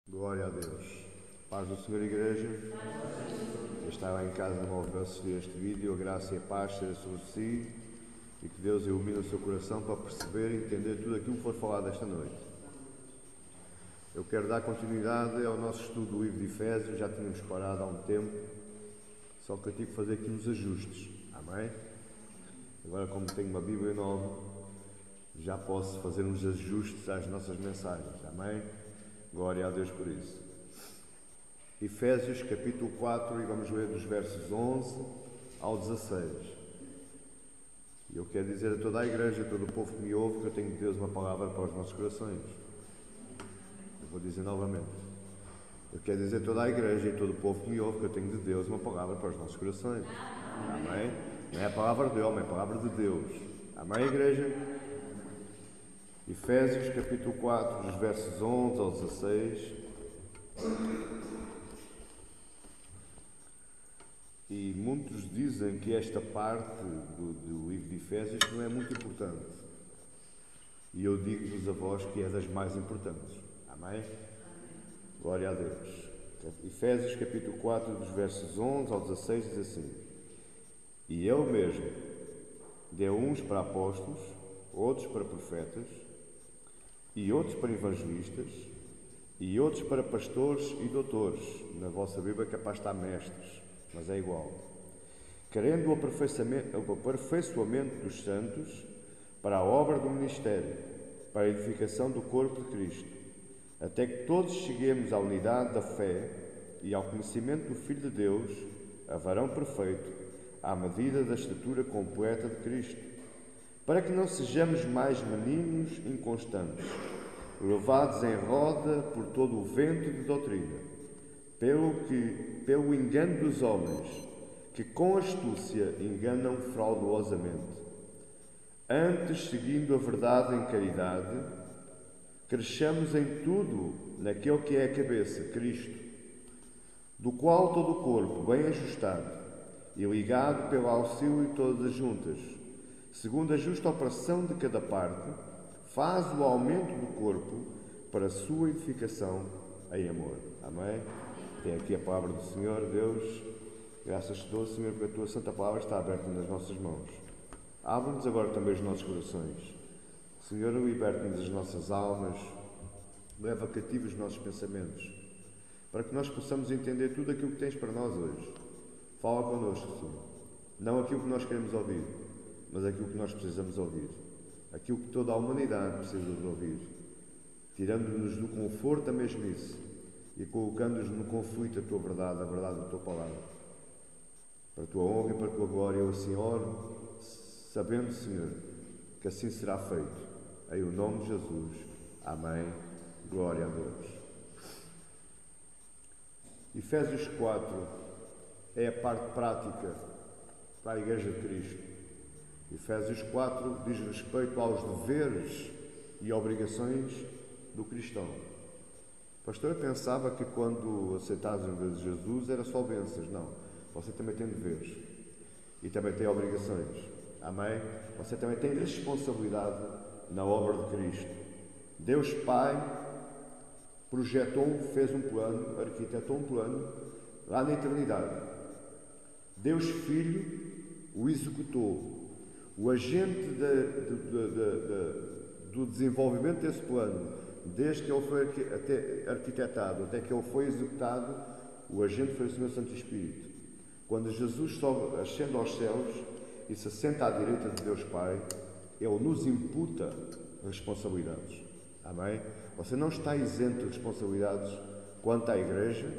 Glória a Deus. Paz do Senhor, Igreja. Eu estava em casa, não ouviu assistir este vídeo. A graça e a paz seja sobre si e que Deus ilumine o seu coração para perceber e entender tudo aquilo que foi falado esta noite. Eu quero dar continuidade ao nosso estudo do livro de Efésios. Já tínhamos parado há um tempo, só que eu tive que fazer aqui uns ajustes. Amém? Agora, como tenho uma Bíblia nova, já posso fazer uns ajustes às nossas mensagens. Amém? Glória a Deus por isso. Efésios capítulo 4, e vamos ler dos versos 11 ao 16. E eu quero dizer a toda a igreja, a todo o povo que me ouve, que eu tenho de Deus uma palavra para os nossos corações. Eu vou dizer novamente. Eu quero dizer a toda a igreja e todo o povo que me ouve, que eu tenho de Deus uma palavra para os nossos corações. Amém? Não é a palavra de homem, é a palavra de Deus. Amém, igreja? Efésios capítulo 4, dos versos 11 ao 16. E muitos dizem que esta parte do livro de Efésios não é muito importante. E eu digo-vos a vós que é das mais importantes. Amém? Glória a Deus. Efésios capítulo 4, dos versos 11 ao 16 diz assim: E Ele mesmo deu uns para apóstolos, outros para profetas, e outros para evangelistas, e outros para pastores e doutores. Na vossa Bíblia é capaz de estar mestres, mas é igual. Querendo o aperfeiçoamento dos santos para a obra do ministério, para a edificação do corpo de Cristo, até que todos cheguemos à unidade da fé e ao conhecimento do Filho de Deus, a varão perfeito, à medida da estatura completa de Cristo, para que não sejamos mais meninos inconstantes, levados em roda por todo o vento de doutrina, pelo engano dos homens, que com astúcia enganam fraudulosamente. Antes, seguindo a verdade em caridade, cresçamos em tudo naquele que é a cabeça, Cristo, do qual todo o corpo, bem ajustado e ligado pelo auxílio de todas as juntas, segundo a justa operação de cada parte, faz o aumento do corpo para a sua edificação em amor. Amém? Tem aqui a palavra do Senhor, Deus. Graças te dou, Senhor, porque a tua santa palavra está aberta nas nossas mãos. Abre-nos agora também os nossos corações. Senhor, liberte-nos as nossas almas, leva cativos os nossos pensamentos, para que nós possamos entender tudo aquilo que tens para nós hoje. Fala connosco, Senhor. Não aquilo que nós queremos ouvir, mas aquilo que nós precisamos ouvir. Aquilo que toda a humanidade precisa de ouvir. Tirando-nos do conforto da mesmice e colocando-nos no conflito da tua verdade, a verdade da tua palavra. Para a tua honra e para a tua glória, eu assim oro, sabendo, Senhor, que assim será feito. Em o nome de Jesus. Amém. Glória a Deus. Efésios 4 é a parte prática para a Igreja de Cristo. Efésios 4 diz respeito aos deveres e obrigações do cristão. O pastor pensava que quando aceitares o nome de Jesus era só bênçãos. Não. Você também tem deveres e também tem obrigações. Amém? Você também tem responsabilidade na obra de Cristo. Deus Pai projetou, fez um plano, arquitetou um plano lá na eternidade. Deus Filho o executou. O agente do desenvolvimento desse plano, desde que ele foi arquitetado até que ele foi executado, o agente foi o Senhor Santo Espírito. Quando Jesus sobe, ascende aos céus e se assenta à direita de Deus Pai, Ele nos imputa responsabilidades. Amém? Você não está isento de responsabilidades quanto à Igreja,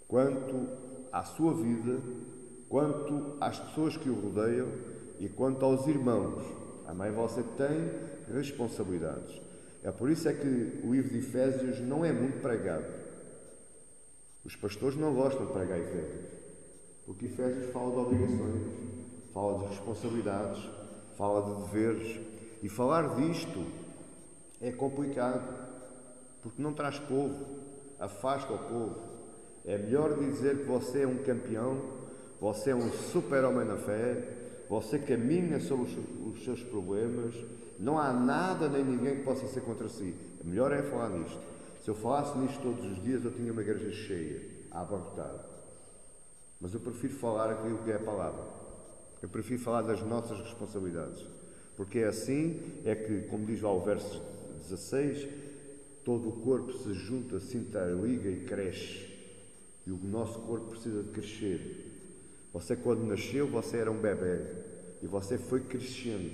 quanto à sua vida, quanto às pessoas que o rodeiam e quanto aos irmãos. Amém? Você tem responsabilidades. É por isso é que o livro de Efésios não é muito pregado. Os pastores não gostam de pregar Efésios, porque Efésios fala de obrigações, fala de responsabilidades, fala de deveres. E falar disto é complicado, porque não traz povo, afasta o povo. É melhor dizer que você é um campeão, você é um super-homem na fé, você caminha sobre os seus problemas, não há nada nem ninguém que possa ser contra si. O melhor é falar nisto. Se eu falasse nisto todos os dias, eu tinha uma igreja cheia, a abarrotar. Mas eu prefiro falar aquilo que é a palavra. Eu prefiro falar das nossas responsabilidades. Porque é assim, é que, como diz lá o verso 16, todo o corpo se junta, se interliga e cresce. E o nosso corpo precisa de crescer. Você, quando nasceu, você era um bebê. E você foi crescendo.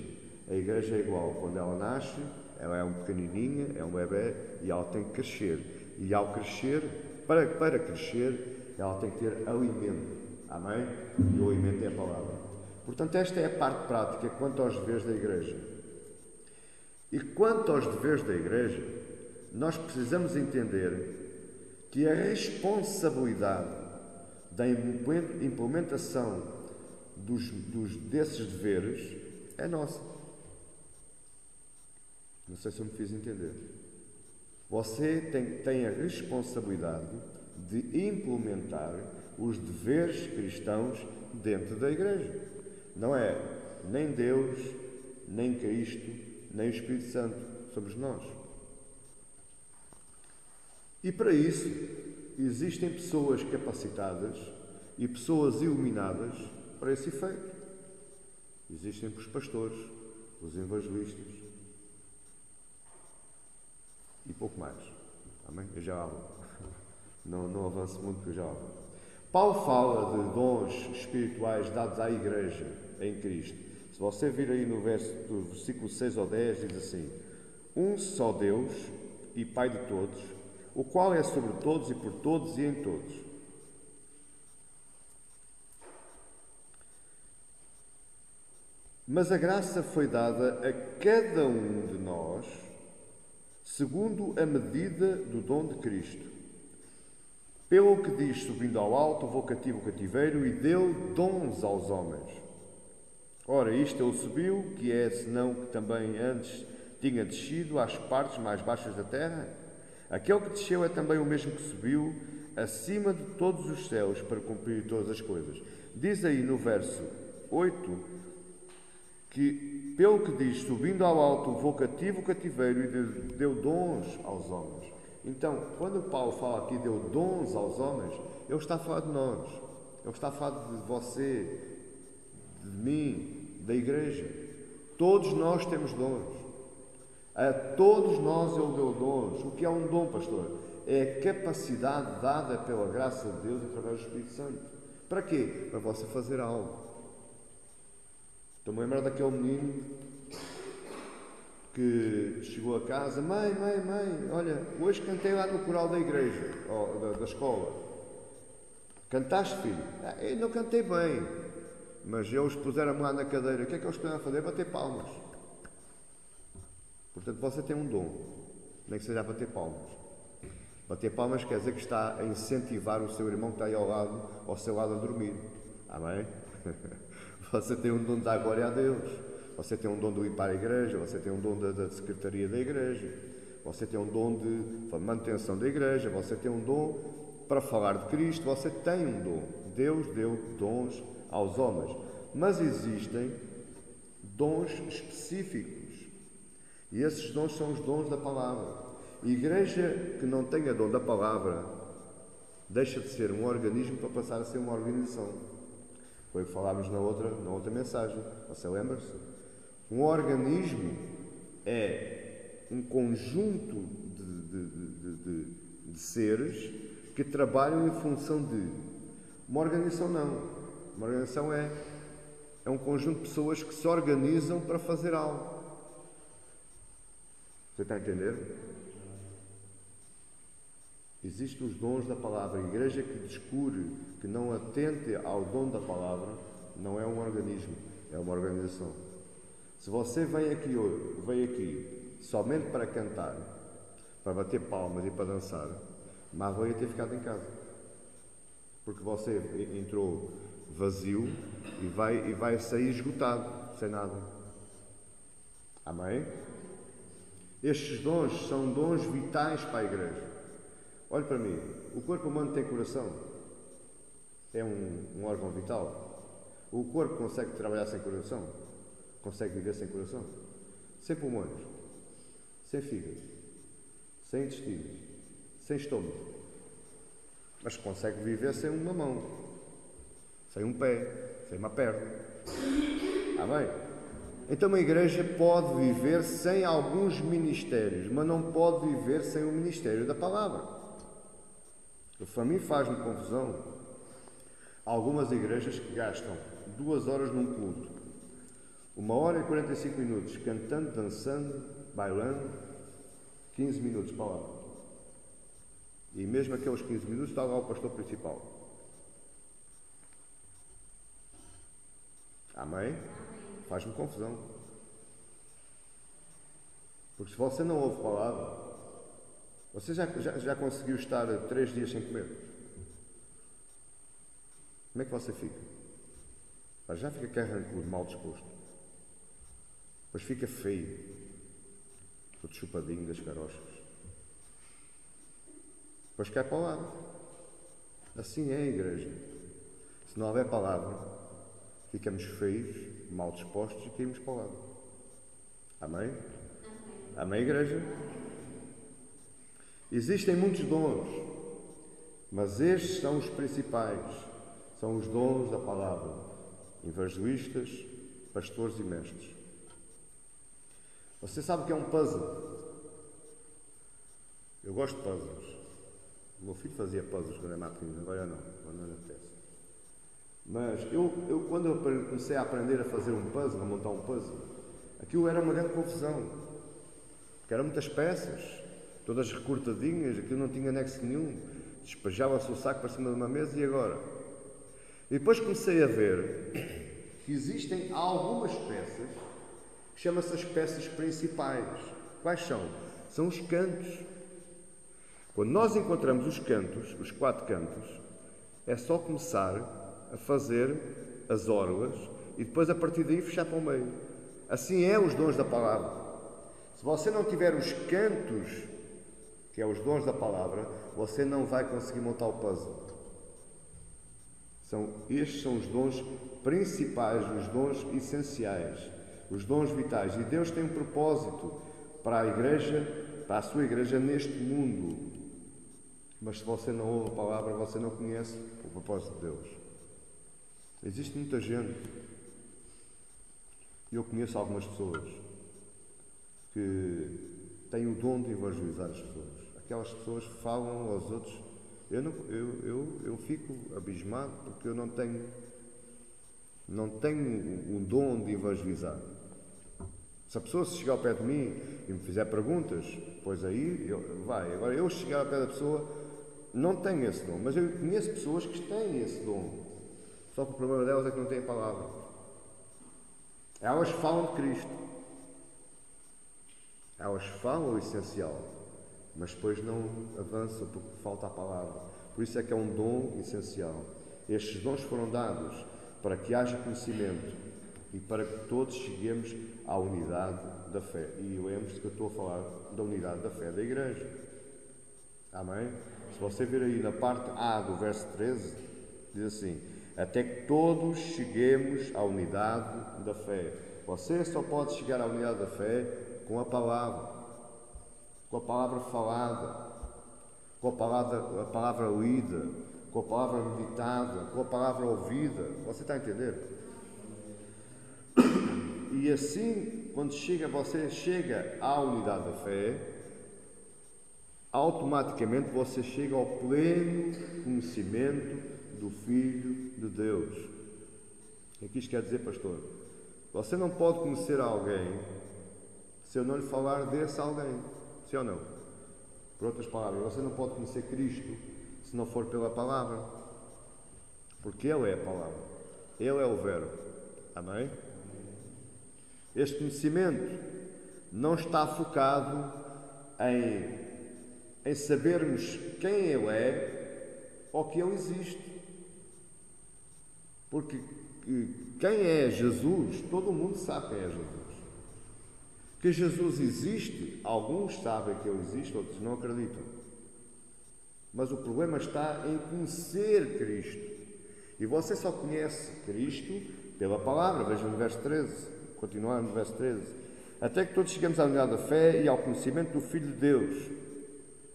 A igreja é igual. Quando ela nasce, ela é um pequenininha, é um bebê, e ela tem que crescer. E ao crescer, para crescer, ela tem que ter alimento. Amém? E o alimento é a palavra. Portanto, esta é a parte prática quanto aos deveres da igreja. E quanto aos deveres da igreja, nós precisamos entender que a responsabilidade da implementação desses deveres é nossa. Não sei se eu me fiz entender. Você tem a responsabilidade de implementar os deveres cristãos dentro da igreja. Não é nem Deus, nem Cristo, nem o Espírito Santo. Somos nós. E para isso, existem pessoas capacitadas e pessoas iluminadas para esse efeito. Existem os pastores, os evangelistas e pouco mais. Amém? Eu já hablo. Não avanço muito, porque eu já hablo. Paulo fala de dons espirituais dados à igreja em Cristo. Se você vir aí no versículo 6 ou 10, diz assim: um só Deus e Pai de todos, o qual é sobre todos e por todos e em todos. Mas a graça foi dada a cada um de nós, segundo a medida do dom de Cristo. Pelo que diz, subindo ao alto, levou cativo o cativeiro e deu dons aos homens. Ora, isto ele subiu, que é senão que também antes tinha descido às partes mais baixas da terra? Aquele que desceu é também o mesmo que subiu acima de todos os céus para cumprir todas as coisas. Diz aí no verso 8 que, pelo que diz, subindo ao alto, levou cativo o cativeiro e deu dons aos homens. Então, quando Paulo fala aqui, deu dons aos homens, ele está a falar de nós. Ele está a falar de você, de mim, da igreja. Todos nós temos dons. A todos nós ele deu dons. O que é um dom, pastor? É a capacidade dada pela graça de Deus através do Espírito Santo. Para quê? Para você fazer algo. Estou-me a lembrar daquele menino que chegou a casa: mãe, olha, hoje cantei lá no coral da igreja, da escola. Cantaste, filho? Eu não cantei bem, mas eles puseram-me lá na cadeira. O que é que eles puderam fazer? Bater palmas. Portanto, você tem um dom, nem que seja a bater palmas. Bater palmas quer dizer que está a incentivar o seu irmão que está aí ao seu lado a dormir. Amém? Você tem um dom de dar glória a Deus. Você tem um dom de ir para a igreja, você tem um dom da secretaria da igreja, você tem um dom de manutenção da igreja, você tem um dom para falar de Cristo, você tem um dom. Deus deu dons aos homens, mas existem dons específicos, e esses dons são os dons da palavra. A igreja que não tenha dom da palavra deixa de ser um organismo para passar a ser uma organização. Foi o que falámos na outra mensagem, você lembra-se? Um organismo é um conjunto de seres que trabalham em função de. Uma organização não. Uma organização é um conjunto de pessoas que se organizam para fazer algo. Você está a entender? Existem os dons da palavra. A igreja que descure, que não atente ao dom da palavra, não é um organismo, é uma organização. Se você vem aqui somente para cantar, para bater palmas e para dançar, mas vai ter ficado em casa. Porque você entrou vazio e vai sair esgotado, sem nada. Amém? Estes dons são dons vitais para a igreja. Olhe para mim, o corpo humano tem coração. É um órgão vital. O corpo consegue trabalhar sem coração? Consegue viver sem coração? Sem pulmões, sem fígado, sem intestinos, sem estômago. Mas consegue viver sem uma mão, sem um pé, sem uma perna. Amém? Então uma igreja pode viver sem alguns ministérios, mas não pode viver sem o ministério da palavra. Para mim faz-me confusão algumas igrejas que gastam 2 horas num culto, 1 hora e 45 minutos cantando, dançando, bailando, 15 minutos para lá. E mesmo aqueles 15 minutos está lá o pastor principal. Amém? Faz-me confusão. Porque se você não ouve palavra, você já conseguiu estar 3 dias sem comer? Como é que você fica? Já fica carrancudo, mal disposto. Depois fica feio, todo chupadinho das carochas. Depois cai palavra. Assim é a igreja. Se não houver palavra, ficamos feios, mal dispostos e caímos para o lado. Amém? Amém, igreja? Existem muitos dons, mas estes são os principais. São os dons da palavra. Evangelistas, pastores e mestres. Você sabe o que é um puzzle? Eu gosto de puzzles. O meu filho fazia puzzles quando era pequeno, agora não, quando não apetece. Mas quando eu comecei a aprender a fazer um puzzle, a montar um puzzle, aquilo era uma grande confusão. Porque eram muitas peças, todas recortadinhas, aquilo não tinha anexo nenhum. Despejava-se o saco para cima de uma mesa e agora? E depois comecei a ver que existem algumas peças que chamam-se as peças principais. Quais são? São os cantos. Quando nós encontramos os cantos, os 4 cantos, é só começar a fazer as orlas e depois a partir daí fechar para o meio. Assim é os dons da palavra. Se você não tiver os cantos, que é os dons da palavra, você não vai conseguir montar o puzzle. Estes são os dons principais, os dons essenciais, os dons vitais. E Deus tem um propósito para a igreja, para a sua igreja neste mundo. Mas se você não ouve a palavra, você não conhece o propósito de Deus. Existe muita gente, eu conheço algumas pessoas que têm o dom de evangelizar as pessoas. Aquelas pessoas falam aos outros. Eu fico abismado porque eu não tenho o dom de evangelizar. Se a pessoa chegar ao pé de mim e me fizer perguntas, pois aí vai. Agora eu chegar ao pé da pessoa, não tenho esse dom, mas eu conheço pessoas que têm esse dom. Só que o problema delas é que não têm a palavra. Elas falam de Cristo. Elas falam o essencial, mas depois não avançam porque falta a palavra. Por isso é que é um dom essencial. Estes dons foram dados para que haja conhecimento e para que todos cheguemos à unidade da fé. E lembre-se que eu estou a falar da unidade da fé da igreja. Amém? Se você ver aí na parte A do verso 13, diz assim: até que todos cheguemos à unidade da fé. Você só pode chegar à unidade da fé com a palavra falada, com a palavra lida, com a palavra meditada, com a palavra ouvida. Você está a entender? E assim, quando você chega à unidade da fé, automaticamente você chega ao pleno conhecimento do Filho de Deus. O que isto quer dizer, pastor? Você não pode conhecer alguém se eu não lhe falar desse alguém. Sim ou não? Por outras palavras, você não pode conhecer Cristo se não for pela palavra. Porque Ele é a palavra. Ele é o Verbo. Amém? Este conhecimento não está focado em sabermos quem Ele é ou que Ele existe. Porque quem é Jesus, todo mundo sabe quem é Jesus. Que Jesus existe, alguns sabem que Ele existe, outros não acreditam. Mas o problema está em conhecer Cristo. E você só conhece Cristo pela palavra. Veja no verso 13, continuar no verso 13. Até que todos chegamos à unidade da fé e ao conhecimento do Filho de Deus,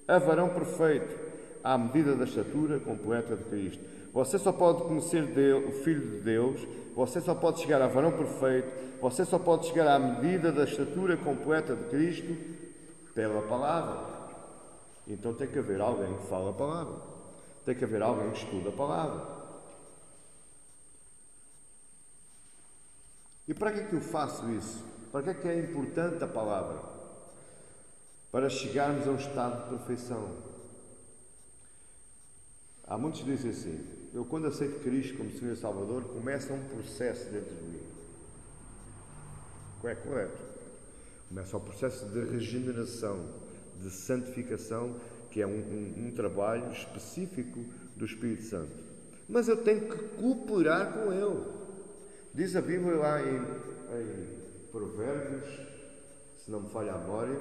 a varão perfeito, à medida da estatura completa de Cristo. Você só pode conhecer o Filho de Deus, você só pode chegar a varão perfeito, você só pode chegar à medida da estatura completa de Cristo pela palavra. Então tem que haver alguém que fala a palavra. Tem que haver alguém que estuda a palavra. E para que é que eu faço isso? Para que é importante a palavra? Para chegarmos a um estado de perfeição. Há muitos que dizem assim: eu, quando aceito Cristo como Senhor e Salvador, começa um processo dentro de mim. É correto. Começa o processo de regeneração, de santificação, que é um trabalho específico do Espírito Santo. Mas eu tenho que cooperar com Ele. Diz a Bíblia lá em Provérbios, se não me falha a memória,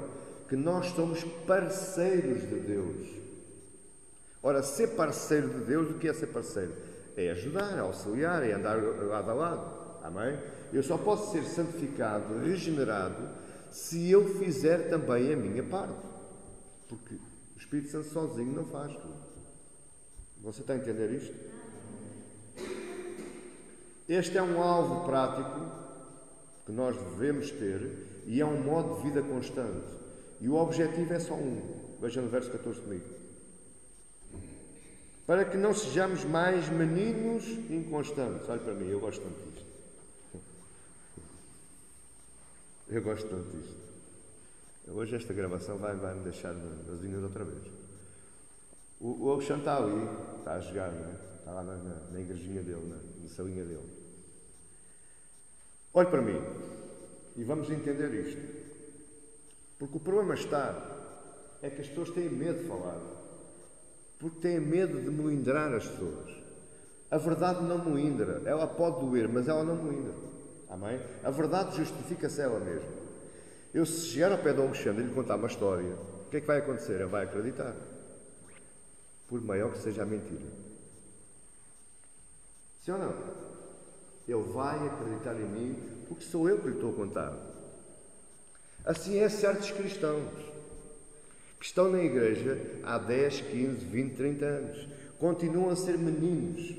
que nós somos parceiros de Deus. Ora, ser parceiro de Deus, o que é ser parceiro? É ajudar, é auxiliar, é andar lado a lado. Amém? Eu só posso ser santificado, regenerado, se eu fizer também a minha parte. Porque o Espírito Santo sozinho não faz tudo. Você está a entender isto? Este é um alvo prático que nós devemos ter e é um modo de vida constante. E o objetivo é só um. Veja no verso 14 comigo. Para que não sejamos mais meninos inconstantes. Olhe para mim, eu gosto tanto disto. Eu gosto tanto disto. Hoje esta gravação vai-me deixar nas linhas outra vez. O Alexandre está ali, está a jogar, não é? Está lá na igrejinha dele, na salinha dele. Olhe para mim e vamos entender isto. Porque o problema é que as pessoas têm medo de falar. Porque têm medo de melindrar as pessoas. A verdade não melindra. Ela pode doer, mas ela não melindra. Amém? A verdade justifica-se ela mesma. Eu, se chegar ao pé do Alexandre e lhe contar uma história, o que é que vai acontecer? Ele vai acreditar. Por maior que seja a mentira. Sim ou não? Ele vai acreditar em mim porque sou eu que lhe estou a contar. Assim é certos cristãos que estão na igreja há 10, 15, 20, 30 anos. Continuam a ser meninos.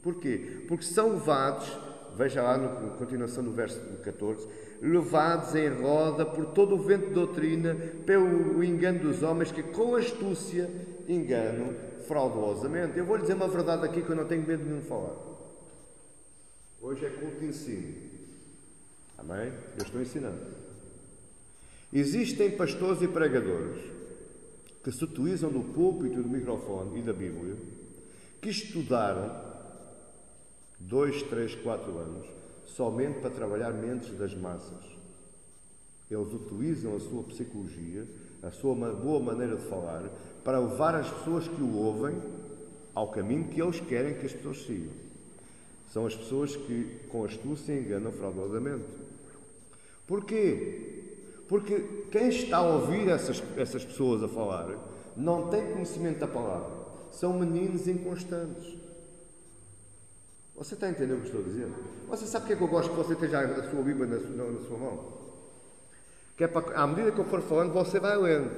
Porquê? Porque são levados, veja lá na continuação do verso 14, levados em roda por todo o vento de doutrina, pelo engano dos homens que com astúcia enganam fraudulosamente. Eu vou-lhe dizer uma verdade aqui que eu não tenho medo nenhum de falar. Hoje é culto de ensino. Amém? Eu estou ensinando. Existem pastores e pregadores que se utilizam do púlpito, do microfone e da Bíblia, que estudaram 2, 3, 4 anos somente para trabalhar mentes das massas. Eles utilizam a sua psicologia, a sua boa maneira de falar, para levar as pessoas que o ouvem ao caminho que eles querem que as pessoas sigam. São as pessoas que, com astúcia, enganam fraudulosamente. Porquê? Porque quem está a ouvir essas pessoas a falar não tem conhecimento da palavra. São meninos inconstantes. Você está a entender o que estou a dizer? Você sabe o que é que eu gosto que você esteja a sua Bíblia na sua mão? Que é para, à medida que eu for falando, você vai lendo.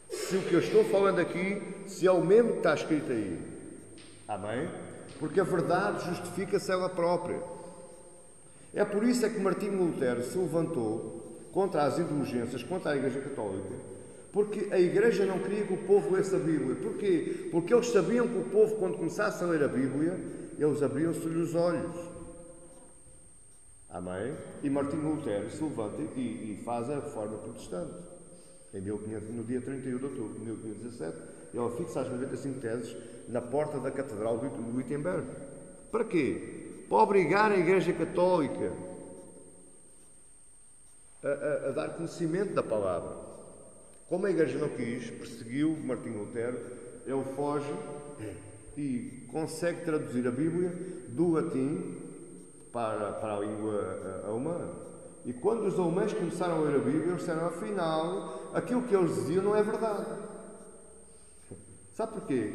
Se o que eu estou falando aqui, se é o mesmo que está escrito aí. Amém? Porque a verdade justifica-se ela própria. É por isso é que Martinho Lutero se levantou contra as indulgências, contra a Igreja Católica, porque a Igreja não queria que o povo lesse a Bíblia. Porquê? Porque eles sabiam que o povo, quando começasse a ler a Bíblia, eles abriam-se-lhe os olhos. Amém? E Martinho Lutero se levanta e faz a reforma protestante. No dia 31 de outubro de 1517, ele fixa as 95 teses na porta da Catedral de Wittenberg. Para quê? Para obrigar a Igreja Católica a dar conhecimento da palavra. Como a Igreja não quis, perseguiu Martinho Lutero, ele foge e consegue traduzir a Bíblia do latim para a língua alemã. E quando os alemães começaram a ler a Bíblia, eles disseram, afinal, aquilo que eles diziam não é verdade. Sabe porquê?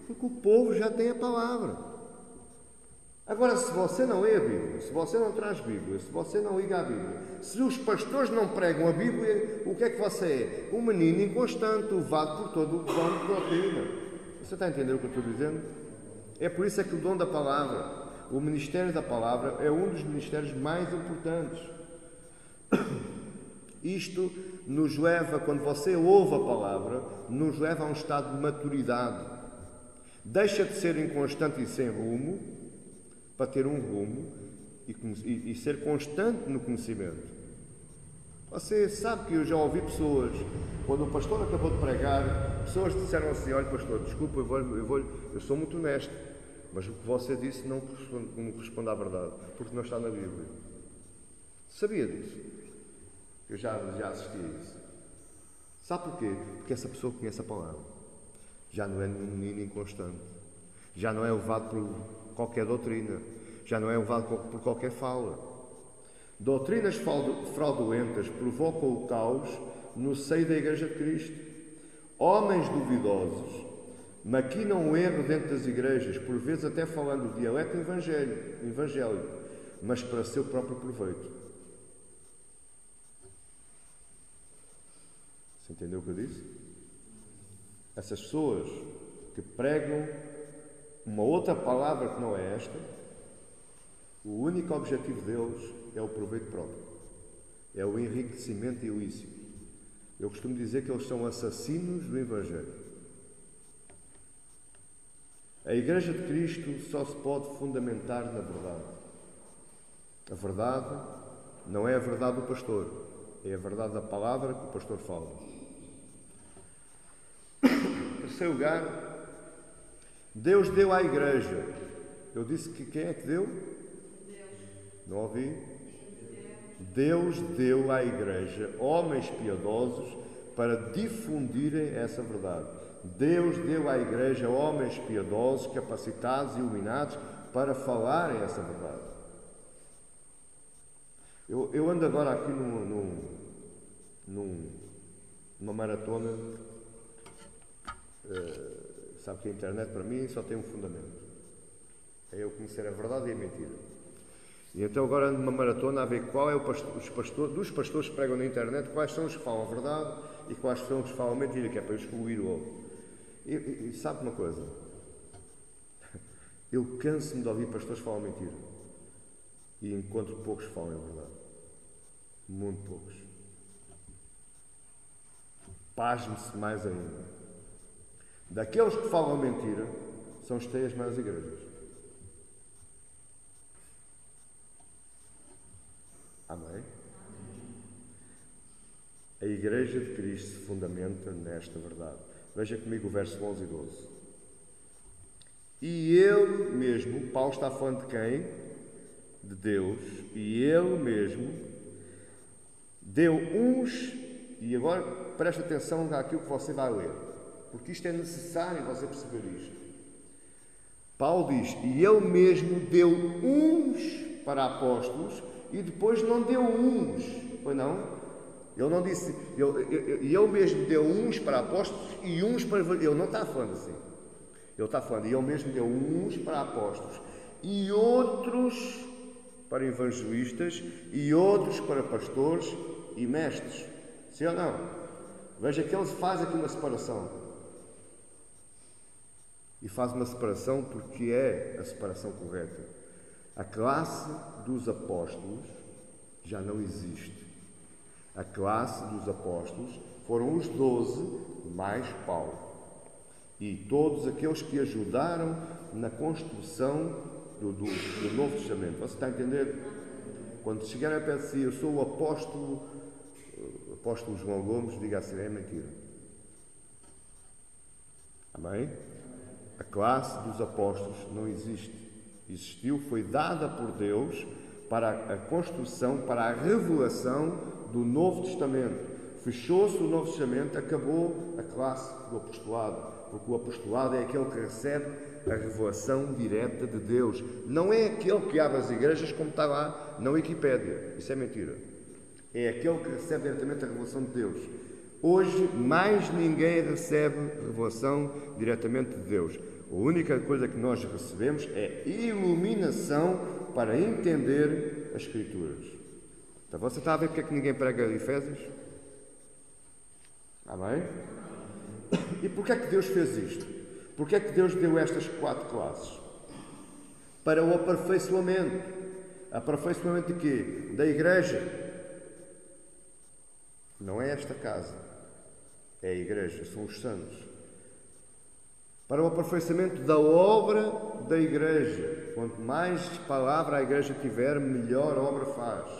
Porque o povo já tem a palavra. Agora, se você não lê a Bíblia, se você não traz Bíblia, se você não liga a Bíblia, se os pastores não pregam a Bíblia, o que é que você é? Um menino inconstante, levado por todo o dono de doutrina. Você está a entender o que eu estou dizendo? É por isso é que o dom da palavra, o ministério da palavra, é um dos ministérios mais importantes. Isto nos leva, quando você ouve a palavra, nos leva a um estado de maturidade. Deixa de ser inconstante e sem rumo, para ter um rumo e ser constante no conhecimento. Você sabe que eu já ouvi pessoas, quando o pastor acabou de pregar, pessoas disseram assim, olha pastor, desculpa, eu sou muito honesto, mas o que você disse não corresponde à verdade, porque não está na Bíblia. Sabia disso? Eu já assisti a isso. Sabe porquê? Porque essa pessoa conhece a palavra. Já não é um menino inconstante. Já não é levado por qualquer doutrina. Já não é levado por qualquer fala. Doutrinas fraudulentas provocam o caos no seio da Igreja de Cristo. Homens duvidosos maquinam o erro dentro das igrejas, por vezes até falando o dialeto evangélico, mas para seu próprio proveito. Você entendeu o que eu disse? Essas pessoas que pregam uma outra palavra que não é esta, o único objetivo deles é o proveito próprio, é o enriquecimento ilícito. Eu costumo dizer que eles são assassinos do Evangelho. A Igreja de Cristo só se pode fundamentar na verdade. A verdade não é a verdade do pastor, é a verdade da palavra que o pastor fala. Em terceiro lugar, Deus deu à Igreja. Eu disse que quem é que deu? Não ouvi? Deus deu à Igreja homens piedosos para difundirem essa verdade. Deus deu à Igreja homens piedosos, capacitados e iluminados para falarem essa verdade. Eu ando agora aqui numa maratona. Sabe que a internet para mim só tem um fundamento. É eu conhecer a verdade e a mentira. E então agora ando numa maratona a ver qual é dos pastores que pregam na internet, quais são os que falam a verdade e quais são os que falam a mentira, que é para eu excluir o outro. E sabe uma coisa? Eu canso-me de ouvir pastores que falam mentira. E encontro poucos que falam a verdade. Muito poucos. Pasme-se mais ainda. Daqueles que falam mentira, são cheias mais igrejas. Amém? A Igreja de Cristo se fundamenta nesta verdade. Veja comigo o verso 11 e 12. E Ele mesmo, Paulo está falando de quem? De Deus. E Ele mesmo deu uns, e agora preste atenção àquilo que você vai ler, porque isto é necessário você perceber isto. Paulo diz, e Ele mesmo deu uns para apóstolos, e depois não deu uns, pois não? Ele não disse, ele mesmo deu uns para apóstolos e uns para... Ele não está falando assim. Ele está falando, e ele mesmo deu uns para apóstolos e outros para evangelistas e outros para pastores e mestres. Sim ou não? Veja que ele faz aqui uma separação. E faz uma separação porque é a separação correta. A classe dos apóstolos já não existe. A classe dos apóstolos foram os 12 mais Paulo. E todos aqueles que ajudaram na construção do Novo Testamento. Você está a entender? Quando chegar a pensar assim, eu sou o apóstolo João Gomes, diga assim, é mentira. Amém? A classe dos apóstolos não existe. Existiu, foi dada por Deus para a construção, para a revelação do Novo Testamento. Fechou-se o Novo Testamento, acabou a classe do apostolado, porque o apostolado é aquele que recebe a revelação direta de Deus. Não é aquele que abre as igrejas como está lá na Wikipédia. Isso é mentira. É aquele que recebe diretamente a revelação de Deus. Hoje, mais ninguém recebe revelação diretamente de Deus. A única coisa que nós recebemos é iluminação para entender as Escrituras. Então, você está a ver porque é que ninguém prega Efésios? Amém? E porquê é que Deus fez isto? Porquê é que Deus deu estas 4 classes? Para o aperfeiçoamento. Aperfeiçoamento de quê? Da igreja. Não é esta casa. É a igreja, são os santos. Para o aperfeiçoamento da obra da igreja. Quanto mais palavra a igreja tiver, melhor obra faz.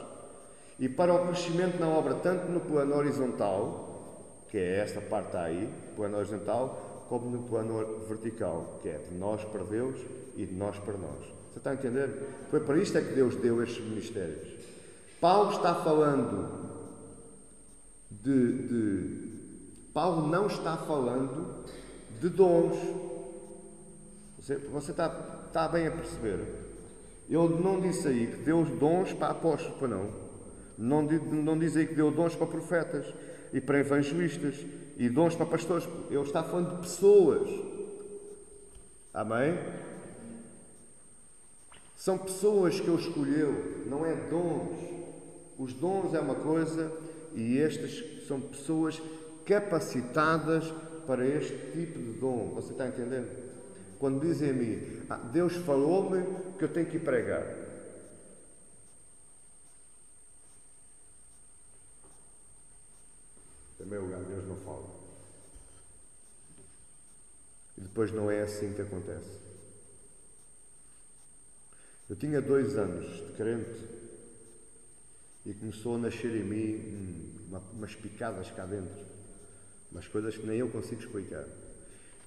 E para o crescimento na obra, tanto no plano horizontal, que é esta parte aí, plano horizontal, como no plano vertical, que é de nós para Deus e de nós para nós. Você está a entender? Foi para isto é que Deus deu estes ministérios. Paulo está falando Paulo não está falando de dons. Você está bem a perceber? Ele não disse aí que deu dons para apóstolos, para não. Não diz aí que deu dons para profetas e para evangelistas e dons para pastores. Ele está falando de pessoas. Amém? São pessoas que ele escolheu, não é dons. Os dons é uma coisa e estas são pessoas capacitadas para este tipo de dom. Você está entendendo? Quando dizem a mim, Deus falou-me que eu tenho que ir pregar. Em primeiro lugar, Deus não fala. E depois não é assim que acontece. Eu tinha 2 anos de crente e começou a nascer em mim umas picadas cá dentro, umas coisas que nem eu consigo explicar.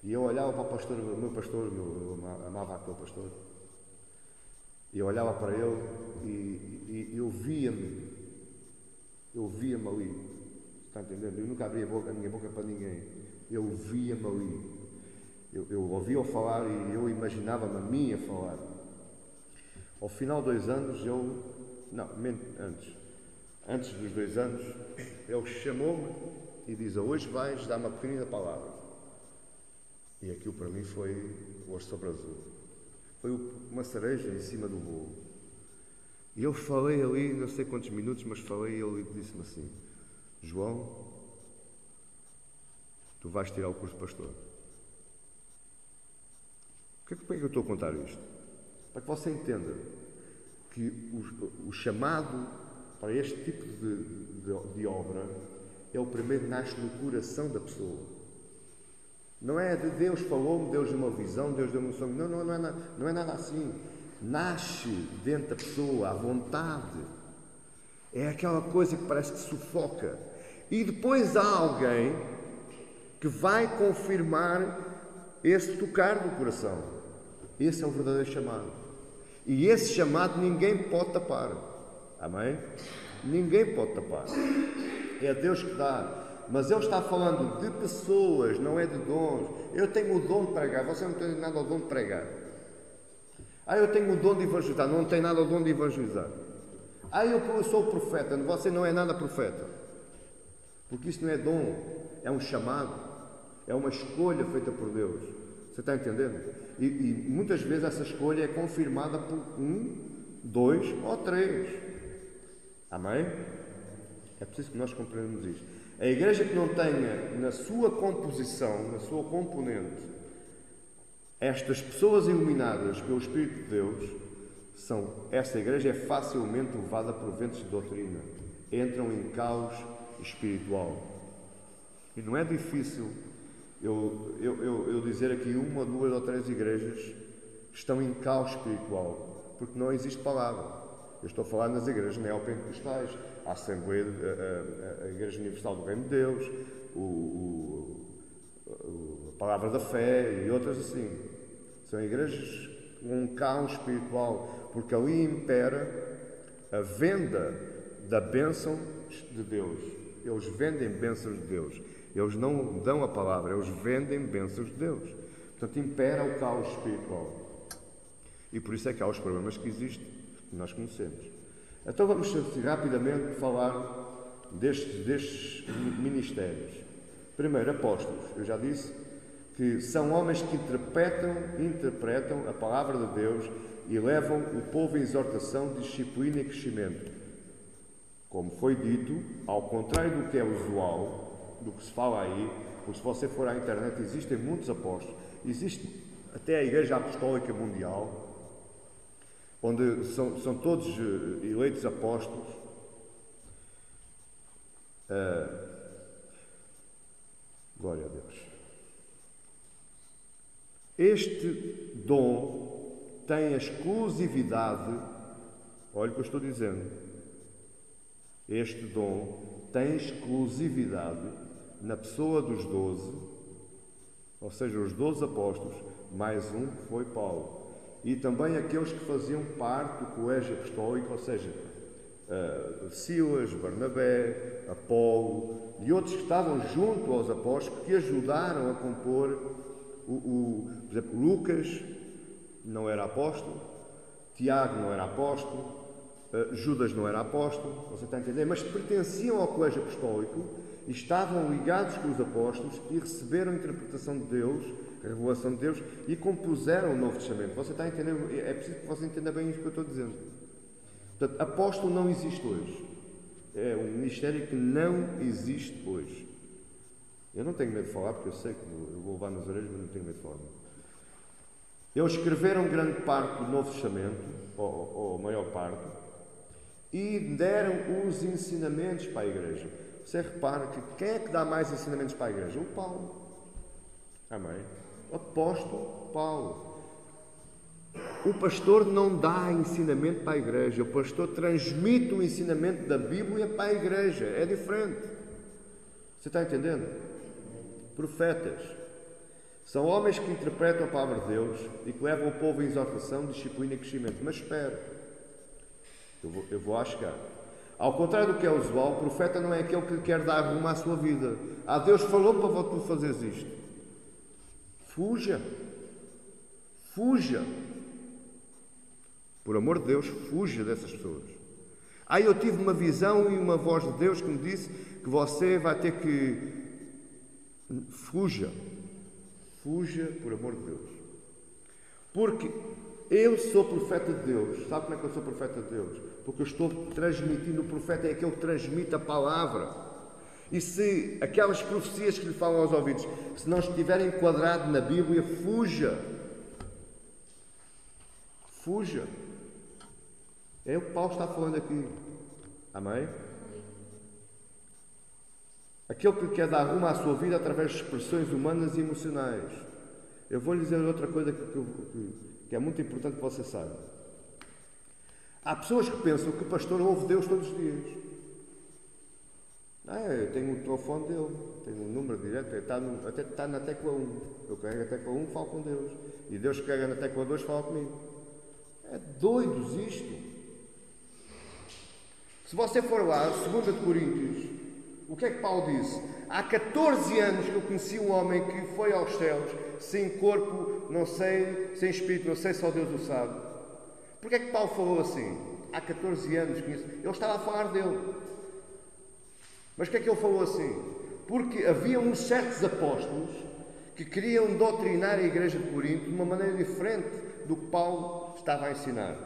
E eu olhava para o pastor, o meu pastor, eu amava aquele pastor, e eu olhava para ele e eu via-me ali, está entendendo? Eu nunca abria a minha boca para ninguém, eu via-me ali, eu ouvia-o falar e eu imaginava-me a mim a falar. Ao final de 2 anos, antes dos 2 anos, ele chamou-me e diz: hoje vais dar uma pequenina palavra. E aquilo para mim foi ouro sobre azul. Foi uma cereja em cima do bolo. E eu falei ali, não sei quantos minutos, mas falei e ele disse-me assim: João, tu vais tirar o curso de pastor. Por que eu estou a contar isto? Para que você entenda que o chamado para este tipo de obra é o primeiro que nasce no coração da pessoa. Não é de Deus falou-me, Deus deu uma visão, Deus deu-me um sonho. Não é nada assim. Nasce dentro da pessoa, à vontade. É aquela coisa que parece que sufoca. E depois há alguém que vai confirmar esse tocar do coração. Esse é o verdadeiro chamado. E esse chamado ninguém pode tapar. Amém? Ninguém pode tapar. É Deus que dá. Mas Ele está falando de pessoas, não é de dons. Eu tenho o dom de pregar. Você não tem nada ao dom de pregar. Eu tenho o dom de evangelizar. Não tem nada ao dom de evangelizar. Eu sou profeta. Você não é nada profeta. Porque isso não é dom. É um chamado. É uma escolha feita por Deus. Você está entendendo? E muitas vezes essa escolha é confirmada por 1, 2 ou 3. Amém? É preciso que nós compreendamos isto. A igreja que não tenha na sua composição, na sua componente, estas pessoas iluminadas pelo Espírito de Deus, essa igreja é facilmente levada por ventos de doutrina. Entram em caos espiritual. E não é difícil eu dizer aqui 1, 2 ou 3 igrejas estão em caos espiritual, porque não existe palavra. Eu estou a falar nas igrejas neopentecostais, a Assembleia, a Igreja Universal do Reino de Deus, a Palavra da Fé e outras assim. São igrejas com um caos espiritual, porque ali impera a venda da bênção de Deus. Eles vendem bênçãos de Deus. Eles não dão a palavra, eles vendem bênçãos de Deus. Portanto, impera o caos espiritual. E por isso é que há os problemas que existem, que nós conhecemos. Então vamos rapidamente falar destes ministérios. Primeiro, apóstolos. Eu já disse que são homens que interpretam a palavra de Deus e levam o povo em exortação, disciplina e crescimento. Como foi dito, ao contrário do que é usual, do que se fala aí, porque se você for à internet, existem muitos apóstolos, existe até a Igreja Apostólica Mundial, onde são todos eleitos apóstolos. Glória a Deus. Este dom tem a exclusividade, olha o que eu estou dizendo, este dom tem exclusividade na pessoa dos 12, ou seja, os 12 apóstolos, mais um que foi Paulo, e também aqueles que faziam parte do colégio apostólico, ou seja, Silas, Barnabé, Apolo e outros que estavam junto aos apóstolos, que ajudaram a compor por exemplo, Lucas não era apóstolo, Tiago não era apóstolo, Judas não era apóstolo, você está a entender? Mas pertenciam ao colégio apostólico e estavam ligados com os apóstolos e receberam a interpretação de Deus, a revelação de Deus, e compuseram o Novo Testamento. Você está a entender? É preciso que você entenda bem isto que eu estou dizendo. Portanto, apóstolo não existe hoje. É um ministério que não existe hoje. Eu não tenho medo de falar, porque eu sei que eu vou levar nas orelhas, mas não tenho medo de falar. Eles escreveram grande parte do Novo Testamento, ou a maior parte, e deram os ensinamentos para a igreja. Você repara que quem é que dá mais ensinamentos para a igreja? O Paulo. Amém? O apóstolo Paulo. O pastor não dá ensinamento para a igreja. O pastor transmite o ensinamento da Bíblia para a igreja. É diferente. Você está entendendo? Profetas são homens que interpretam a palavra de Deus e que levam o povo em exortação, disciplina e crescimento. Mas espera, eu vou lá chegar. Ao contrário do que é usual, o profeta não é aquele que lhe quer dar rumo à sua vida. Deus falou para tu fazeres isto. Fuja. Fuja. Por amor de Deus, fuja dessas pessoas. Eu tive uma visão e uma voz de Deus que me disse que você vai ter que... Fuja. Fuja, por amor de Deus. Porque eu sou profeta de Deus. Sabe como é que eu sou profeta de Deus? Porque eu estou transmitindo. O profeta é aquele que transmite a palavra. E se aquelas profecias que lhe falam aos ouvidos, se não estiverem enquadradas na Bíblia, fuja. Fuja. É o que Paulo está falando aqui. Amém? Aquele que quer dar rumo à sua vida através de expressões humanas e emocionais. Eu vou lhe dizer outra coisa que é muito importante que você saiba. Há pessoas que pensam que o pastor ouve Deus todos os dias. Eu tenho o telefone dele, tenho o número direto, até está na tecla 1. Eu carrego a tecla 1 e falo com Deus. E Deus que carrega na tecla 2 fala comigo. É doidos isto. Se você for lá, 2 Coríntios, o que é que Paulo disse? Há 14 anos que eu conheci um homem que foi aos céus, sem corpo, não sei, sem espírito, não sei, só Deus o sabe. Porquê é que Paulo falou assim? Há 14 anos que conheço. Ele estava a falar dele. Mas porquê é que ele falou assim? Porque havia uns certos apóstolos que queriam doutrinar a igreja de Corinto de uma maneira diferente do que Paulo estava a ensinar.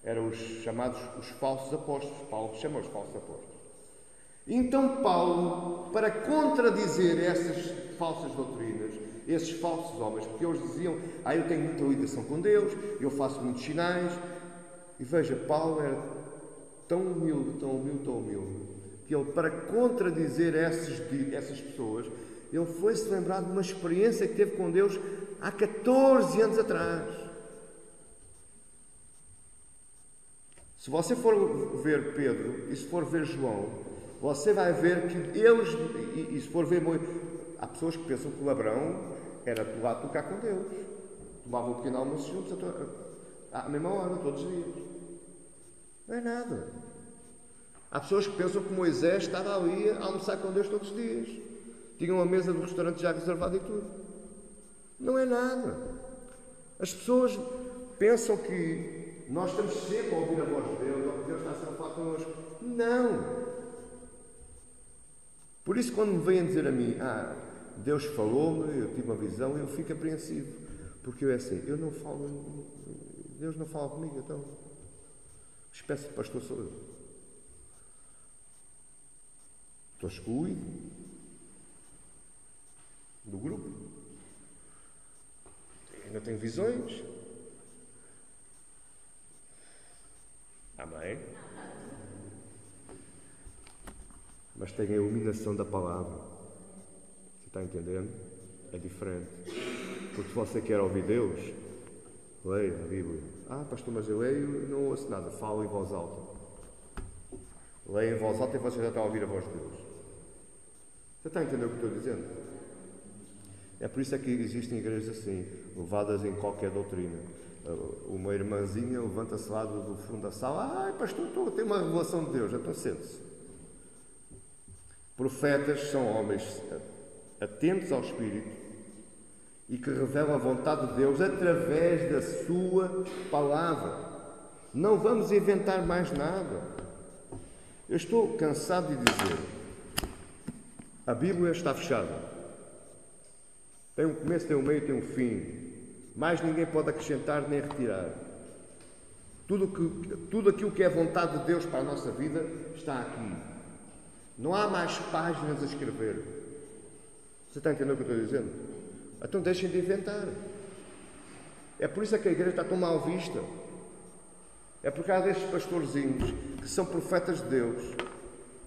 Eram os chamados os falsos apóstolos. Paulo chama os falsos apóstolos. Então Paulo, para contradizer essas falsas doutrinas, esses falsos homens, porque eles diziam, eu tenho muita ligação com Deus, eu faço muitos sinais, e veja, Paulo era tão humilde, que ele, para contradizer essas pessoas, ele foi-se lembrar de uma experiência que teve com Deus há 14 anos atrás. Se você for ver Pedro e se for ver João, você vai ver que eles, e se for ver, há pessoas que pensam que o ladrão era lá tocar com Deus. Tomavam um pequeno almoço juntos à mesma hora, todos os dias. Não é nada. Há pessoas que pensam que Moisés estava ali a almoçar com Deus todos os dias. Tinham uma mesa do restaurante já reservada e tudo. Não é nada. As pessoas pensam que nós estamos sempre a ouvir a voz de Deus, ou que Deus está sempre a falar connosco. Não! Por isso, quando me vêm dizer a mim, Deus falou-me, eu tive uma visão, eu fico apreensivo. Porque eu é assim, eu não falo, Deus não fala comigo, então, espécie de pastor sou eu. Estou excluído do grupo. Ainda tenho visões. Amém? Mas tenho a iluminação da palavra. Você está entendendo? É diferente. Porque se você quer ouvir Deus, leia a Bíblia. Pastor, mas eu leio e não ouço nada. Falo em voz alta. Leia em voz alta e você já está a ouvir a voz de Deus. Você está a entender o que estou dizendo? É por isso é que existem igrejas assim, levadas em qualquer doutrina. Uma irmãzinha levanta-se lá do fundo da sala. Pastor, estou a ter uma revelação de Deus. Então sente-se. Profetas são homens atentos ao Espírito e que revelam a vontade de Deus através da sua palavra. Não vamos inventar mais nada. Eu estou cansado de dizer, a Bíblia está fechada. Tem um começo, tem um meio, tem um fim. Mais ninguém pode acrescentar nem retirar. Tudo aquilo que é vontade de Deus para a nossa vida está aqui. Não há mais páginas a escrever. Você está entendendo o que eu estou dizendo? Então deixem de inventar. É por isso que a igreja está tão mal vista. É por causa destes pastorzinhos que são profetas de Deus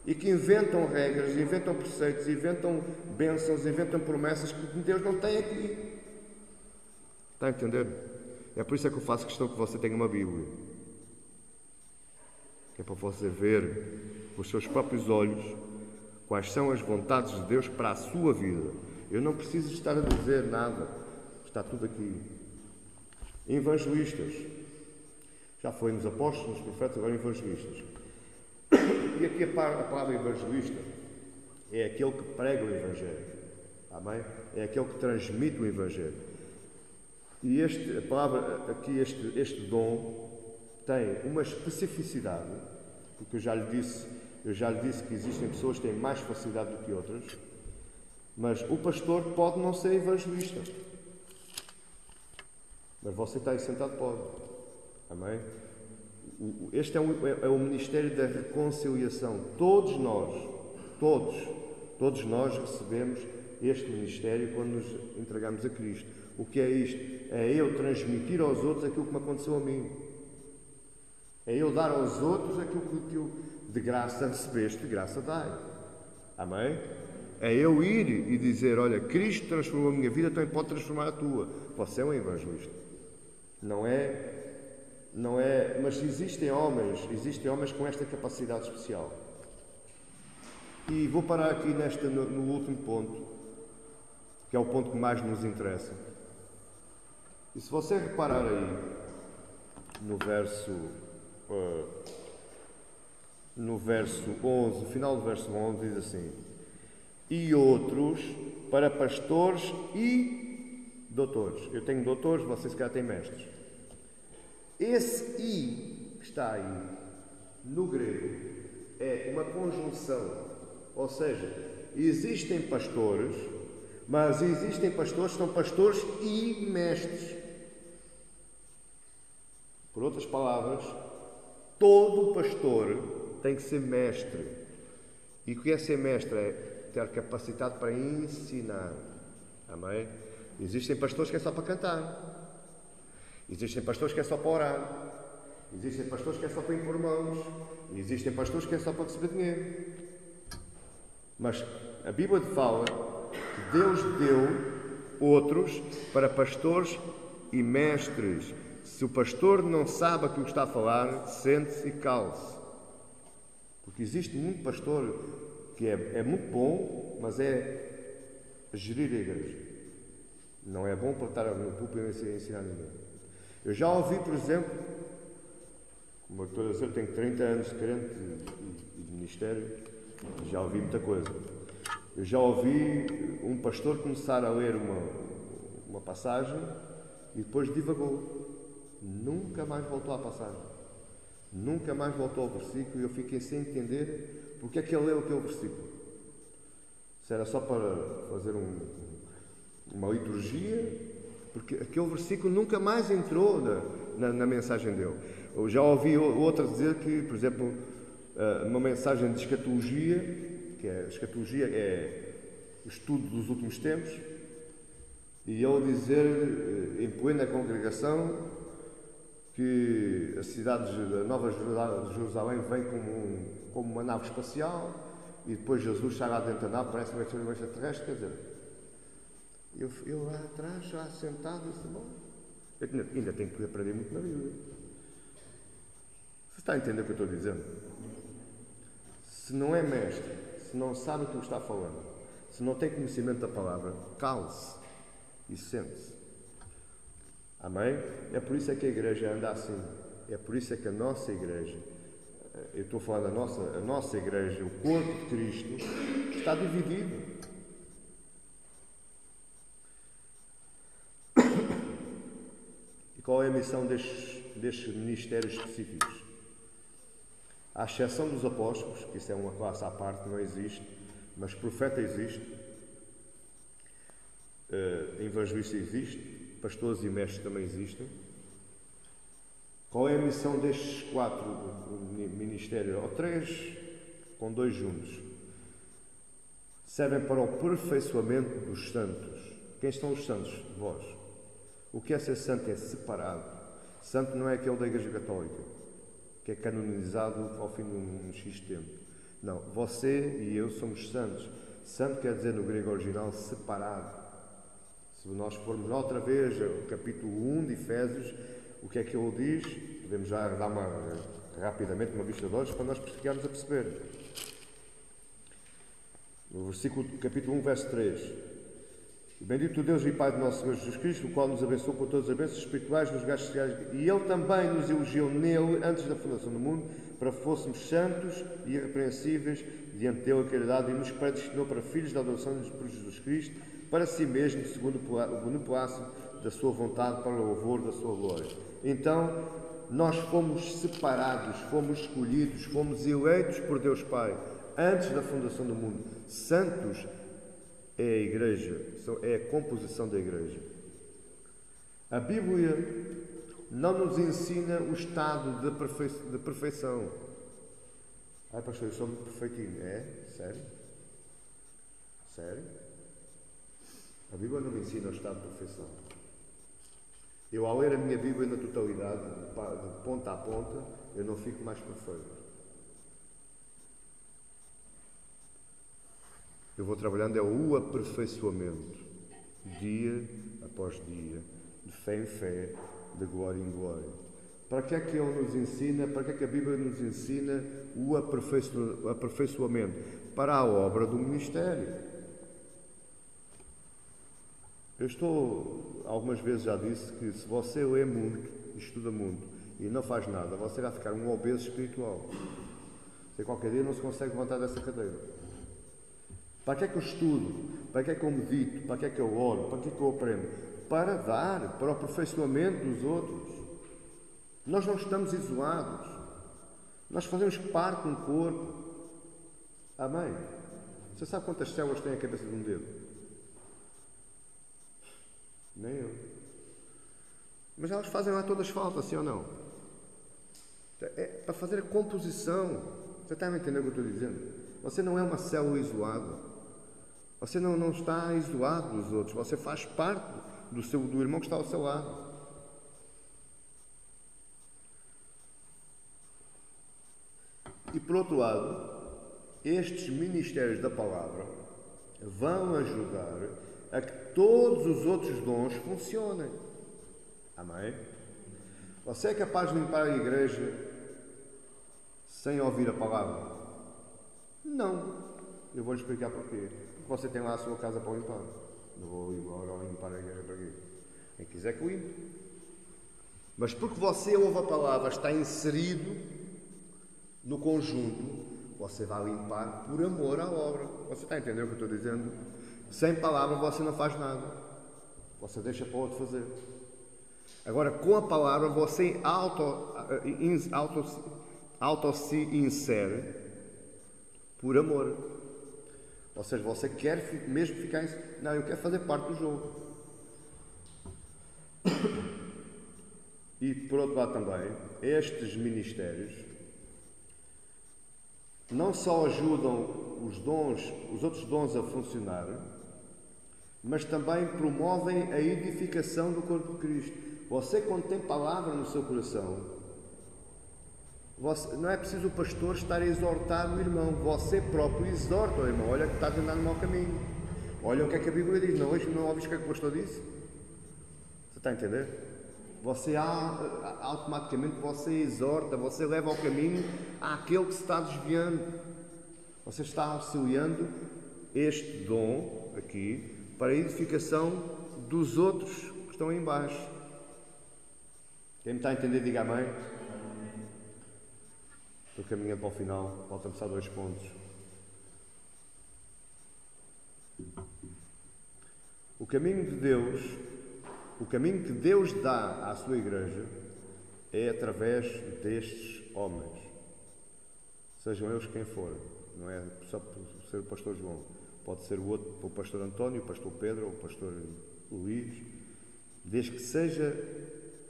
e que inventam regras, inventam preceitos, inventam bênçãos, inventam promessas que Deus não tem aqui. Está a entender? É por isso que eu faço questão que você tenha uma Bíblia. É para você ver com os seus próprios olhos quais são as vontades de Deus para a sua vida. Eu não preciso estar a dizer nada. Está tudo aqui. Evangelistas. Já foi nos apóstolos, nos profetas, agora evangelistas. E aqui a palavra evangelista é aquele que prega o Evangelho. Amém? É aquele que transmite o Evangelho. E a palavra aqui, este dom, tem uma especificidade, porque eu já lhe disse que existem pessoas que têm mais facilidade do que outras, mas o pastor pode não ser evangelista. Mas você está aí sentado, pode. Amém? Este é o ministério da reconciliação. Todos nós recebemos este ministério quando nos entregamos a Cristo. O que é isto? É eu transmitir aos outros aquilo que me aconteceu a mim. É eu dar aos outros aquilo que eu de graça recebeste, de graça dai. Amém? É eu ir e dizer, olha, Cristo transformou a minha vida, também pode transformar a tua. Você é um evangelista. Não é, mas existem homens com esta capacidade especial. E vou parar aqui no último ponto, que é o ponto que mais nos interessa. E se você reparar aí, no verso 11, o final do verso 11 diz assim: e outros para pastores e doutores. Eu tenho doutores, vocês se calhar têm mestres. Esse "e" que está aí, no grego, é uma conjunção. Ou seja, existem pastores, mas existem pastores que são pastores e mestres. Por outras palavras, todo pastor tem que ser mestre. E o que é ser mestre? É ter capacidade para ensinar. Amém? Existem pastores que é só para cantar. Existem pastores que é só para orar. Existem pastores que é só para impor mãos. Existem pastores que é só para receber dinheiro. Mas a Bíblia fala que Deus deu outros para pastores e mestres. Se o pastor não sabe aquilo que está a falar, sente-se e cale-se. Porque existe muito pastor que é muito bom, mas é gerir a igreja. Não é bom para estar no púlpito e ensinar ninguém. Eu já ouvi, por exemplo, como eu estou a dizer, eu tenho 30 anos de crente e de ministério, já ouvi muita coisa. Eu já ouvi um pastor começar a ler uma passagem e depois divagou. Nunca mais voltou à passagem. Nunca mais voltou ao versículo e eu fiquei sem entender porque é que ele leu aquele versículo. Se era só para fazer uma liturgia, porque aquele versículo nunca mais entrou na mensagem dele. Eu já ouvi outra dizer que, por exemplo, uma mensagem de escatologia, escatologia é o estudo dos últimos tempos, e ele dizer em plena congregação que a cidade da Nova Jerusalém vem como uma nave espacial e depois Jesus sai lá dentro da nave, parece que vai ser um extraterrestre, quer dizer, eu lá atrás, já sentado, disse, bom, eu ainda tenho que aprender muito na Bíblia. Você está a entender o que eu estou dizendo? Se não é mestre, se não sabe o que está falando, se não tem conhecimento da palavra, cale-se e sente-se. Amém? É por isso é que a igreja anda assim. É por isso é que a nossa igreja, eu estou falando a nossa igreja, o corpo de Cristo, está dividido. E qual é a missão destes ministérios específicos? À exceção dos apóstolos, que isso é uma classe à parte, não existe, mas profeta existe, evangelista existe, pastores e mestres também existem. Qual é a missão destes 4 ministérios? Ou 3, com 2 juntos. Servem para o aperfeiçoamento dos santos. Quem são os santos? Vós. O que é ser santo? É separado. Santo não é aquele da Igreja Católica, que é canonizado ao fim de um X tempo. Não, você e eu somos santos. Santo quer dizer no grego original separado. Se nós formos outra vez ao capítulo 1 de Efésios, o que é que ele diz? Podemos já dar rapidamente uma vista de olhos para nós ficarmos a perceber. No versículo, capítulo 1, verso 3. Bendito Deus e Pai de nosso Senhor Jesus Cristo, o qual nos abençoou com todas as bênçãos espirituais nos lugares celestiais, e Ele também nos elogiou nele, antes da fundação do mundo, para que fôssemos santos e irrepreensíveis diante dele a caridade, e nos predestinou para filhos da adoção por Jesus Cristo, para si mesmo, segundo o beneplácito da sua vontade, para o louvor da sua glória. Então, nós fomos separados, fomos escolhidos, fomos eleitos por Deus Pai, antes da fundação do mundo. Santos é a Igreja, é a composição da Igreja. A Bíblia não nos ensina o estado de perfeição. Ai, pastor, eu sou muito perfeitinho. É? Sério? Sério? A Bíblia não me ensina o estado de perfeição. Eu, ao ler a minha Bíblia na totalidade, de ponta a ponta, eu não fico mais perfeito. Eu vou trabalhando é o aperfeiçoamento, dia após dia, de fé em fé, de glória em glória. Para que é que Ele nos ensina, para que é que a Bíblia nos ensina o aperfeiçoamento? Para a obra do ministério. Algumas vezes já disse que se você lê muito, estuda muito e não faz nada, você vai ficar um obeso espiritual. Você qualquer dia não se consegue levantar dessa cadeira. Para que é que eu estudo? Para que é que eu medito? Para que é que eu oro? Para que é que eu aprendo? Para dar, para o aperfeiçoamento dos outros. Nós não estamos isolados. Nós fazemos parte de um corpo. Amém? Você sabe quantas células tem a cabeça de um dedo? Nem eu. Mas elas fazem lá todas falta, sim ou não? É para fazer a composição. Você está a entender o que eu estou dizendo? Você não é uma célula isolada. Você não está isolado dos outros. Você faz parte do irmão que está ao seu lado. E por outro lado, estes ministérios da palavra vão ajudar a que todos os outros dons funcionem. Amém? Você é capaz de limpar a igreja sem ouvir a palavra? Não. Eu vou lhe explicar porquê. Porque você tem lá a sua casa para limpar. Não vou agora limpar a igreja para quê? Quem quiser que limpe. Mas porque você ouve a palavra, está inserido no conjunto, você vai limpar por amor à obra. Você está a entender o que eu estou dizendo? Sem palavra você não faz nada. Você deixa para o outro fazer. Agora, com a palavra, você auto se insere por amor. Ou seja, você quer mesmo ficar em... Não, eu quero fazer parte do jogo. E, por outro lado também, estes ministérios não só ajudam os outros dons a funcionar, mas também promovem a edificação do corpo de Cristo. Você, quando tem palavra no seu coração, não é preciso o pastor estar a exortar o irmão. Você próprio exorta o irmão. Olha que estás a andar no mau caminho. Olha o que é que a Bíblia diz. Não, hoje não ouves o que é que o pastor disse? Você está a entender? Você automaticamente você exorta, você leva ao caminho àquele que se está desviando. Você está auxiliando este dom aqui para a edificação dos outros que estão aí em baixo. Quem me está a entender, diga amém. Estou caminhando para o final, faltam-me só 2 pontos. O caminho de Deus, o caminho que Deus dá à sua igreja é através destes homens. Sejam eles quem forem. Não é só por ser o pastor João. Pode ser o pastor António, o pastor Pedro, ou o pastor Luís. Desde que seja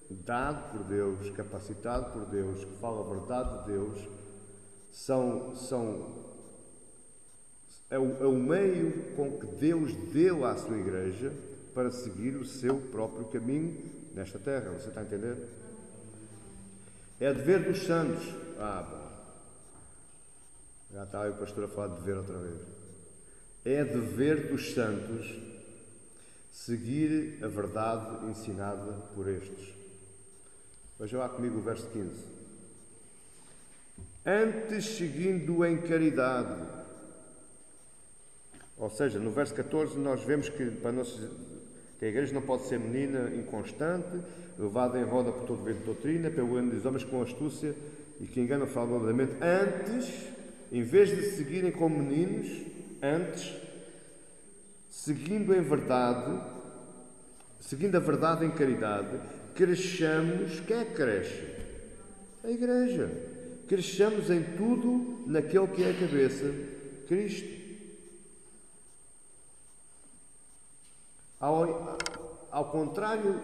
dado por Deus, capacitado por Deus, que fala a verdade de Deus, é o meio com que Deus deu à sua igreja para seguir o seu próprio caminho nesta terra. Você está a entender? É dever dos santos. Bom. Já está aí o pastor a falar de dever outra vez. É dever dos santos seguir a verdade ensinada por estes. Veja lá comigo o verso 15. Antes seguindo em caridade. Ou seja, no verso 14 nós vemos que, que a igreja não pode ser menina inconstante, levada em roda por todo vento de doutrina, pelo engano dos homens com astúcia e que enganam fraudulentamente. Antes, em vez de seguirem como meninos, antes, seguindo em verdade, seguindo a verdade em caridade, cresçamos. Quem é que cresce? A igreja. Cresçamos em tudo naquele que é a cabeça, Cristo. Ao contrário,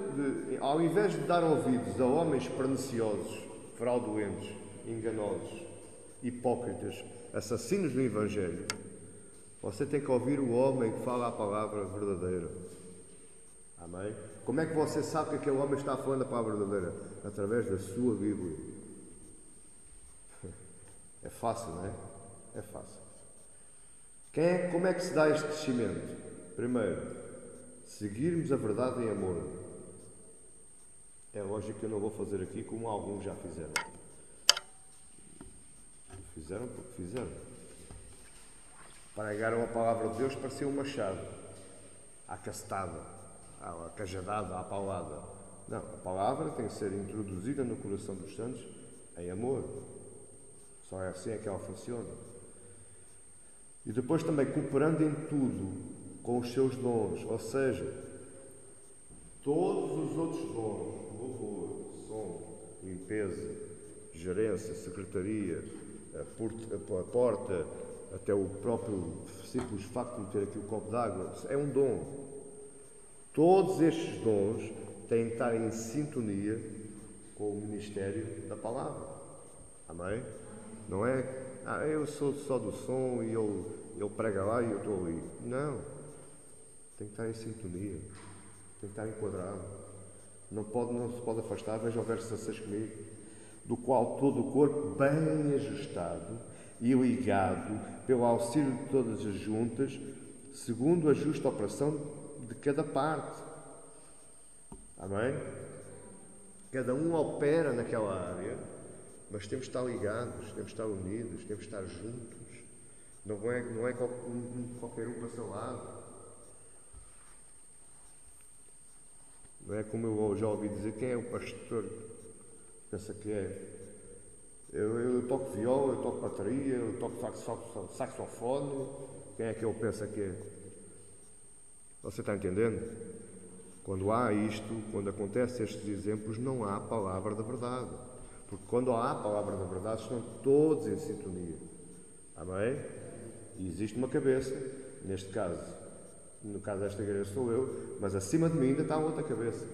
ao invés de dar ouvidos a homens perniciosos, fraudulentos, enganosos, hipócritas, assassinos do Evangelho, você tem que ouvir o homem que fala a palavra verdadeira. Amém? Como é que você sabe que aquele homem está falando a palavra verdadeira? Através da sua Bíblia. É fácil, não é? É fácil. Como é que se dá este crescimento? Primeiro, seguirmos a verdade em amor. É lógico que eu não vou fazer aqui como alguns já fizeram. Fizeram porque fizeram. Pregaram a palavra de Deus, parecia um machado. À castada, à cajadada, à paulada. Não, a palavra tem que ser introduzida no coração dos santos em amor. Só é assim que ela funciona. E depois também cooperando em tudo com os seus dons, ou seja, todos os outros dons, louvor, som, limpeza, gerência, secretaria, a porta, até o próprio simples facto de ter aqui o copo d'água, é um dom. Todos estes dons têm que estar em sintonia com o ministério da palavra. Amém? Não é, eu sou só do som e ele prega lá e eu estou ali. Não. Tem que estar em sintonia. Tem que estar enquadrado. Não se pode afastar. Veja o verso 16 comigo. Do qual todo o corpo, bem ajustado e ligado, pelo auxílio de todas as juntas, segundo a justa operação de cada parte. Amém? Cada um opera naquela área, mas temos de estar ligados, temos de estar unidos, temos de estar juntos. Não é qualquer um para o seu lado. Não é como eu já ouvi dizer, quem é o pastor? Pensa que é. Eu toco viola, eu toco bateria, eu toco saxofone. Quem é que ele pensa que é? Você está entendendo? Quando há isto, quando acontecem estes exemplos, não há palavra da verdade. Porque quando há a palavra da verdade, estão todos em sintonia. Amém? E existe uma cabeça, neste caso, no caso desta igreja sou eu, mas acima de mim ainda está outra cabeça,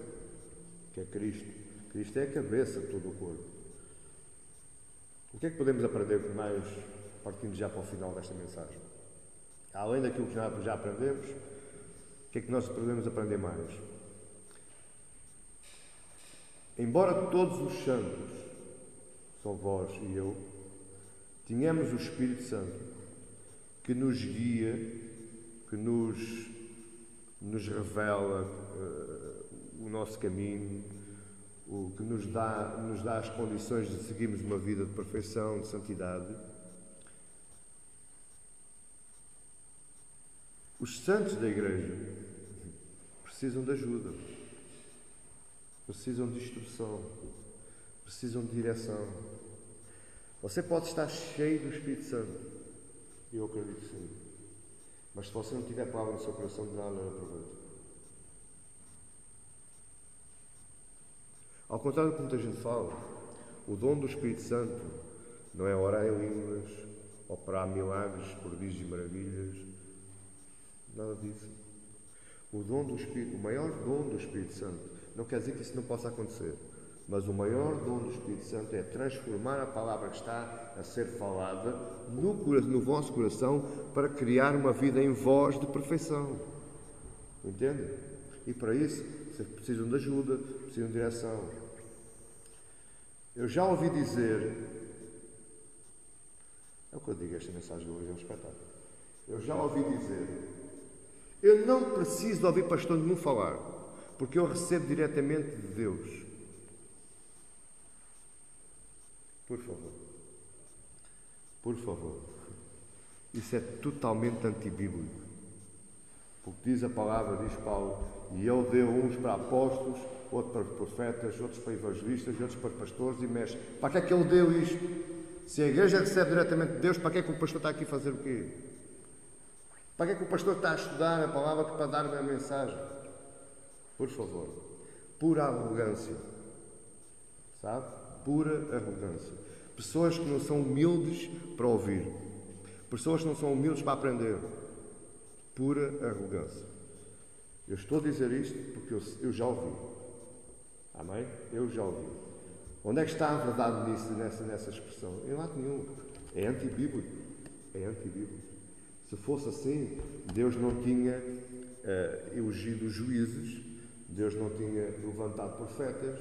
que é Cristo. Cristo é a cabeça de todo o corpo. O que é que podemos aprender mais, partindo já para o final desta mensagem? Além daquilo que já aprendemos, o que é que nós podemos aprender mais? Embora todos os santos, são vós e eu, tenhamos o Espírito Santo que nos guia, que nos revela o nosso caminho, o que nos dá as condições de seguirmos uma vida de perfeição, de santidade. Os santos da Igreja precisam de ajuda, precisam de instrução, precisam de direção. Você pode estar cheio do Espírito Santo, eu acredito que sim, mas se você não tiver a palavra no seu coração, de nada aproveita. Ao contrário do que muita gente fala, o dom do Espírito Santo não é orar em línguas, operar milagres, prodígios e maravilhas, nada disso. O maior dom do Espírito Santo, não quer dizer que isso não possa acontecer, mas o maior dom do Espírito Santo é transformar a palavra que está a ser falada no vosso coração para criar uma vida em vós de perfeição. Entende? E para isso, vocês precisam de ajuda, precisam de direção. Eu já ouvi dizer, é o que eu digo, esta mensagem de hoje é um espetáculo. Eu já ouvi dizer, eu não preciso ouvir pastor nenhum falar, porque eu recebo diretamente de Deus. Por favor. Por favor. Isso é totalmente antibíblico. Porque diz a palavra, diz Paulo, e ele deu uns para apóstolos, outros para profetas, outros para evangelistas, outros para pastores e mestres. Para que é que ele deu isto? Se a igreja recebe diretamente de Deus, para que é que o pastor está aqui a fazer o quê? Para que é que o pastor está a estudar a palavra para dar a mensagem? Por favor. Pura arrogância. Sabe? Pura arrogância. Pessoas que não são humildes para ouvir. Pessoas que não são humildes para aprender. Pura arrogância. Eu estou a dizer isto porque eu já ouvi. Amém? Eu já ouvi. Onde é que está a verdade nisso, nessa expressão? Em lado nenhum. É antibíblico. É antibíblico. Se fosse assim, Deus não tinha elegido juízes, Deus não tinha levantado profetas.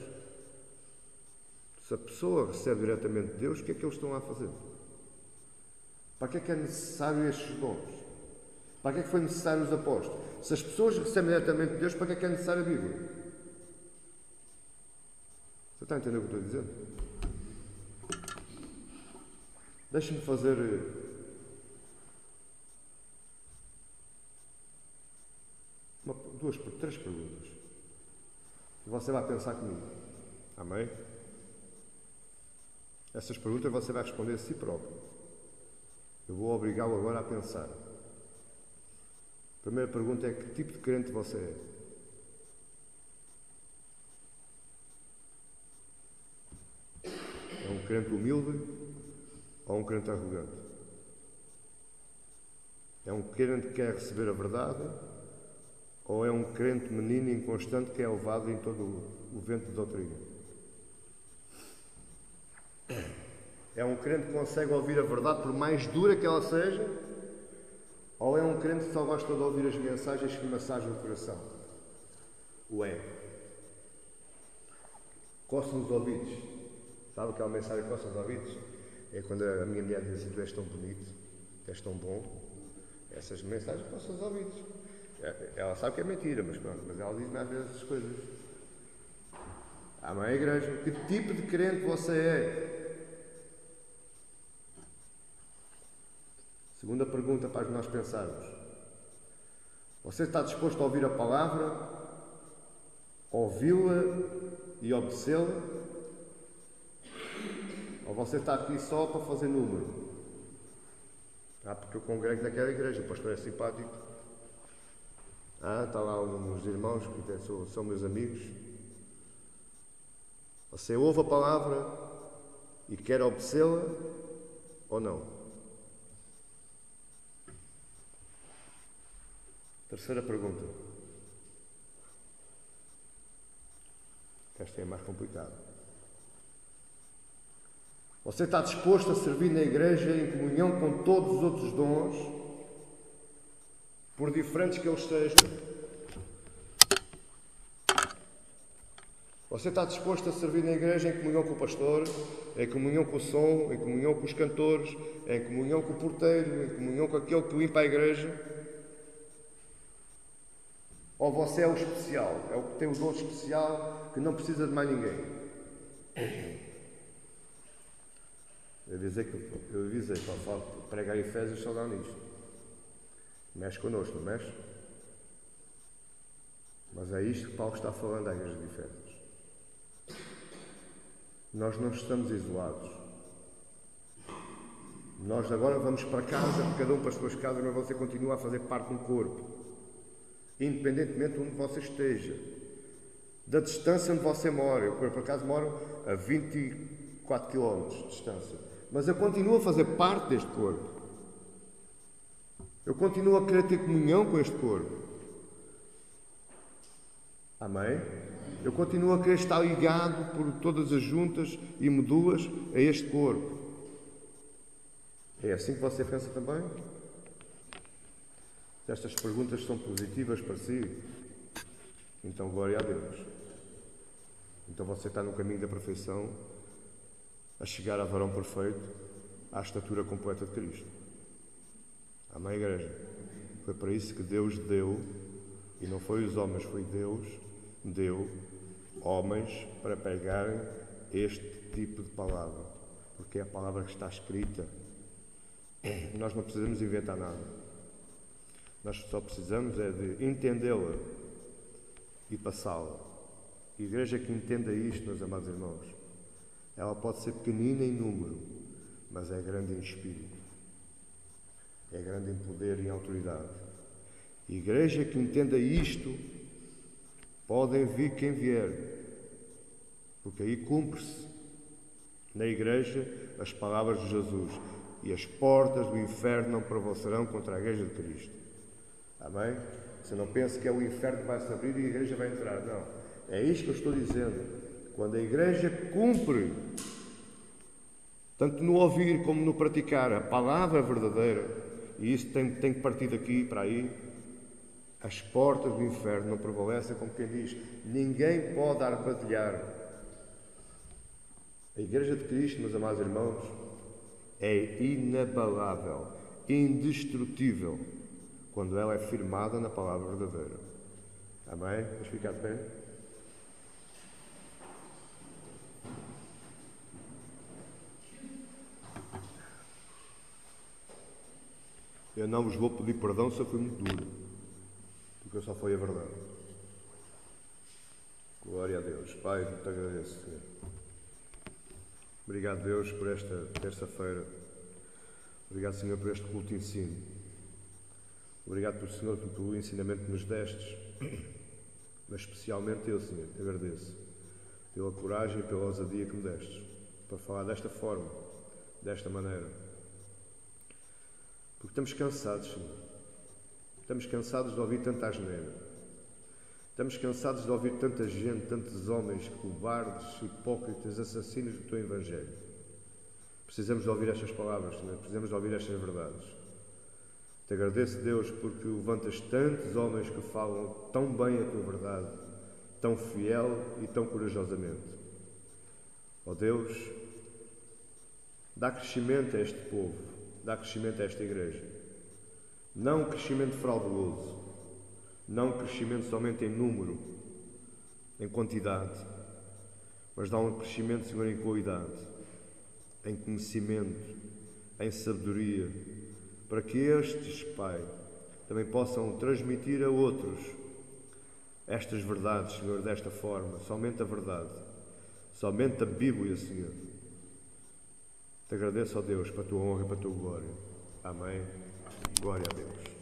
Se a pessoa recebe diretamente de Deus, o que é que eles estão a fazer? Para que é necessário estes dons? Para que é que foi necessário os apóstolos? Se as pessoas recebem diretamente de Deus, para que é necessária a Bíblia? Você está a entender o que eu estou a dizer? Deixe-me fazer três perguntas. E você vai pensar comigo. Amém? Essas perguntas você vai responder a si próprio. Eu vou obrigá-lo agora a pensar. A primeira pergunta é: que tipo de crente você é? É um crente humilde ou um crente arrogante? É um crente que quer receber a verdade ou é um crente menino inconstante que é levado em todo o vento de doutrina? É um crente que consegue ouvir a verdade por mais dura que ela seja? Ou é um crente que só gosta de ouvir as mensagens que massagem o coração? O é. Coça nos ouvidos. Sabe aquela mensagem que coça nos ouvidos? É quando a minha mulher diz assim: tu és tão bonito, tu és tão bom. Essas mensagens coçam os ouvidos. Ela sabe que é mentira, mas pronto, mas ela diz-me às vezes essas coisas. Amém, igreja? Que tipo de crente você é? Segunda pergunta para nós pensarmos. Você está disposto a ouvir a palavra, ouvi-la e obedecê-la? Ou você está aqui só para fazer número? Porque eu congrego naquela igreja, o pastor é simpático. Está lá uns irmãos que são meus amigos. Você ouve a palavra e quer obedecê-la ou não? Terceira pergunta. Esta é a mais complicada. Você está disposto a servir na igreja em comunhão com todos os outros dons, por diferentes que eles sejam? Você está disposto a servir na igreja em comunhão com o pastor, em comunhão com o som, em comunhão com os cantores, em comunhão com o porteiro, em comunhão com aquele que limpa a igreja? Ou você é o especial, é o que tem o dom especial, que não precisa de mais ninguém? Eu avisei que ao falar de pregar Efésios só dá nisto. Mexe connosco, não mexe? Mas é isto que Paulo está falando à igreja de Efésios. Nós não estamos isolados. Nós agora vamos para casa, cada um para as suas casas, mas você continua a fazer parte de um corpo. Independentemente de onde você esteja. Da distância onde você mora. Eu, por acaso, moro a 24 km de distância. Mas eu continuo a fazer parte deste corpo. Eu continuo a querer ter comunhão com este corpo. Amém? Eu continuo a querer estar ligado por todas as juntas e medulas a este corpo. É assim que você pensa também? Se estas perguntas são positivas para si, então glória a Deus. Então você está no caminho da perfeição, a chegar a varão perfeito, à estatura completa de Cristo. Amém, igreja? Foi para isso que Deus deu, e não foi os homens, foi Deus, deu homens para pregarem este tipo de palavra, porque é a palavra que está escrita. Nós não precisamos inventar nada. Nós só precisamos é de entendê-la e passá-la. A igreja que entenda isto, meus amados irmãos, ela pode ser pequenina em número, mas é grande em espírito. É grande em poder e em autoridade. A igreja que entenda isto, podem vir quem vier, porque aí cumpre-se na igreja as palavras de Jesus: e as portas do inferno não prevalecerão contra a igreja de Cristo. Amém? Você não pensa que é o inferno que vai se abrir e a igreja vai entrar. Não. É isto que eu estou dizendo. Quando a igreja cumpre, tanto no ouvir como no praticar a palavra verdadeira, e isso tem que partir daqui para aí, as portas do inferno não prevalecem, como quem diz, ninguém pode armadilhar. A igreja de Cristo, meus amados irmãos, é inabalável, indestrutível, quando ela é firmada na palavra verdadeira. Amém? Vamos ficar de pé? Eu não vos vou pedir perdão se eu fui muito duro, porque só foi a verdade. Glória a Deus. Pai, eu te agradeço, Senhor. Obrigado, Deus, por esta terça-feira. Obrigado, Senhor, por este culto de ensino. Obrigado, por Senhor, pelo ensinamento que nos destes. Mas especialmente eu, Senhor, te agradeço pela coragem e pela ousadia que me destes para falar desta forma, desta maneira. Porque estamos cansados, Senhor. Estamos cansados de ouvir tanta asneira. Estamos cansados de ouvir tanta gente, tantos homens cobardes, hipócritas, assassinos do teu Evangelho. Precisamos de ouvir estas palavras, Senhor. Precisamos de ouvir estas verdades. Te agradeço, Deus, porque levantas tantos homens que falam tão bem a tua verdade, tão fiel e tão corajosamente. Ó Deus, dá crescimento a este povo, dá crescimento a esta igreja. Não um crescimento frauduloso, não um crescimento somente em número, em quantidade, mas dá um crescimento, Senhor, em qualidade, em conhecimento, em sabedoria, para que estes, Pai, também possam transmitir a outros estas verdades, Senhor, desta forma, somente a verdade, somente a Bíblia, Senhor. Te agradeço, ó Deus, para a tua honra e para a tua glória. Amém. Glória a Deus.